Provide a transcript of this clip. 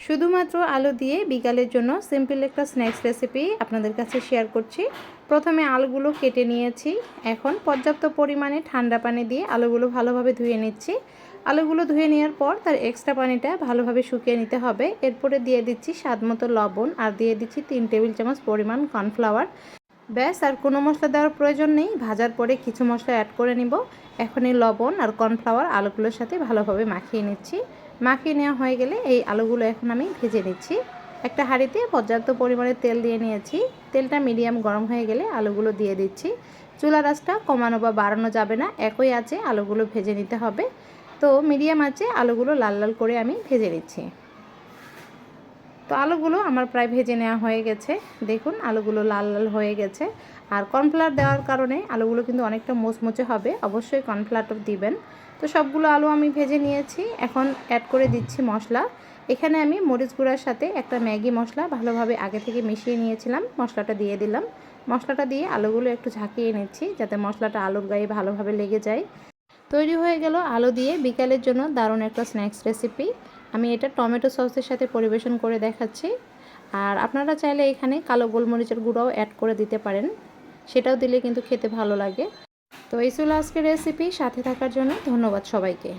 শুধুমাত্র আলু দিয়ে বিকালের জন্য সিম্পল একটা স্ন্যাক্স রেসিপি আপনাদের কাছে শেয়ার করছি। প্রথমে আলুগুলো কেটে নিয়েছি। এখন পর্যাপ্ত পরিমাণে ঠান্ডা পানি দিয়ে আলুগুলো ভালোভাবে ধুয়ে নিচ্ছি। আলুগুলো ধুয়ে নেওয়ার পর তার এক্সট্রা পানিটা ভালোভাবে শুকিয়ে নিতে হবে। এরপরে দিয়ে দিচ্ছি স্বাদমতো লবণ আর দিয়ে দিচ্ছি 3 টেবিল চামচ পরিমাণ কর্নফ্লাওয়ার। ব্যাস, আর কোনো মশলা দেওয়ার প্রয়োজন নেই। ভাজার পরে কিছু মশলা অ্যাড করে নিব। এখন এই লবণ আর কর্নফ্লাওয়ার আলুগুলোর সাথে ভালোভাবে মাখিয়ে নিচ্ছি। মাখিয়ে নেওয়া হয়ে গেলে এই আলুগুলো এখন আমি ভেজে নিচ্ছি। একটা হাঁড়িতে পর্যাপ্ত পরিমাণে তেল দিয়ে নিয়েছি। তেলটা মিডিয়াম গরম হয়ে গেলে আলুগুলো দিয়ে দিচ্ছি। চুলার আঁচটা কমানো বা বাড়ানো যাবে না, একই আঁচে আলুগুলো ভেজে নিতে হবে। তো মিডিয়াম আঁচে আলুগুলো লাল লাল করে আমি ভেজে নিচ্ছি। তো আলুগুলো আমার প্রায় ভেজে নেওয়া হয়ে গেছে। দেখুন আলুগুলো লাল লাল হয়ে গেছে। আর কর্নফ্লাওয়ার দেওয়ার কারণে আলুগুলো কিন্তু অনেকটা মুচমুচে হবে, অবশ্যই কর্নফ্লাওয়ারটা দিবেন। তো সবগুলো আলু আমি ভেজে নিয়েছি। এখন অ্যাড করে দিচ্ছি মশলা। এখানে আমি মরিচ গুঁড়ার সাথে একটা ম্যাগি মশলা ভালোভাবে আগে থেকে মিশিয়ে নিয়েছিলাম, মশলাটা দিয়ে দিলাম। মশলাটা দিয়ে আলুগুলো একটু ঝাঁকিয়ে নিচ্ছি যাতে মশলাটা আলুর গায়ে ভালোভাবে লেগে যায়। তৈরি হয়ে গেল আলু দিয়ে বিকালের জন্য দারুণ একটা স্ন্যাক্স রেসিপি। আমি এটা টমেটো সসের সাথে পরিবেশন করে দেখাচ্ছি। আর আপনারা চাইলে এখানে কালো গোলমরিচের গুঁড়াও অ্যাড করে দিতে পারেন, সেটাও দিলে কিন্তু খেতে ভালো লাগে। তো এই ছিল আজকের রেসিপি। সাথে থাকার জন্য ধন্যবাদ সবাইকে।